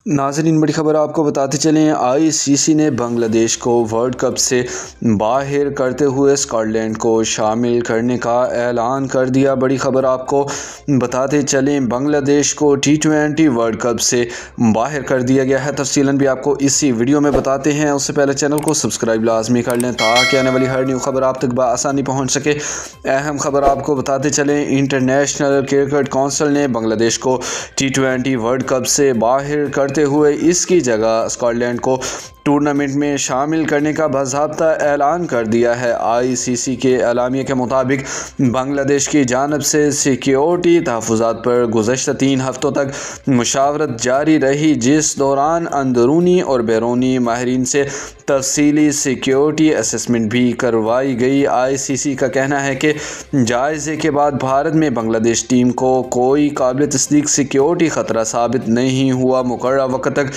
नाज़रीन, बड़ी खबर आपको बताते चलें। आईसीसी ने बांग्लादेश को वर्ल्ड कप से बाहर करते हुए स्कॉटलैंड को शामिल करने का ऐलान कर दिया। बड़ी खबर आपको बताते चलें, बांग्लादेश को T20 वर्ल्ड कप से बाहर कर दिया गया है। तफसीलन भी आपको इसी वीडियो में बताते हैं। उससे पहले चैनल को सब्सक्राइब लाजमी कर लें ताकि आने वाली हर न्यू खबर आप तक बआसानी पहुँच सके। अहम खबर आपको बताते चलें, इंटरनेशनल क्रिकेट काउंसिल ने बांग्लादेश को T20 वर्ल्ड कप से बाहर करते हुए इसकी जगह स्कॉटलैंड को टूर्नामेंट में शामिल करने का बाज़ाब्ता ऐलान कर दिया है। आईसीसी के एलामिया के मुताबिक बांग्लादेश की जानिब से सिक्योरिटी तहफ़्फ़ुज़ात पर गुज़श्ता 3 हफ़्तों तक मुशावरत जारी रही, जिस दौरान अंदरूनी और बैरूनी माहिरीन से तफसीली सिक्योरिटी असेसमेंट भी करवाई गई। आईसीसी का कहना है कि जायज़े के बाद भारत में बांग्लादेश टीम को कोई काबिल तस्दीक सिक्योरिटी ख़तरा साबित नहीं हुआ। मुकर्रर वक़्त तक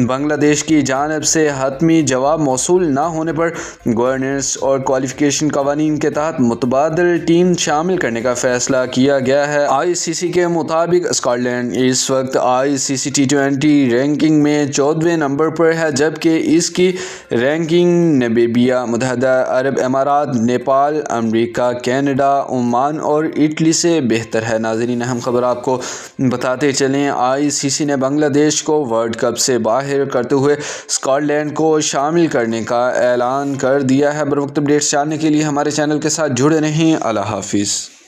बांग्लादेश की जानिब से हतमी जवाब मौसूल न होने पर गवर्नेंस और क्वालिफिकेशन कवानीन के तहत मुतबादिल टीम शामिल करने का फैसला किया गया है। आईसीसी के मुताबिक स्कॉटलैंड इस वक्त आईसीसी T20 रैंकिंग में 14वें नंबर पर है, जबकि इसकी रैंकिंग नामीबिया, मुत्तहिदा अरब अमारात, नेपाल, अमेरिका, कनाडा, ओमान और इटली से बेहतर है। नाज़रीन, अहम खबर आपको बताते चलें, आईसीसी ने बांग्लादेश को वर्ल्ड कप से बाहर करते हुए स्कॉटलैंड को शामिल करने का ऐलान कर दिया है। बर वक्त अपडेट्स जानने के लिए हमारे चैनल के साथ जुड़े रहें। अल्लाह हाफिज़।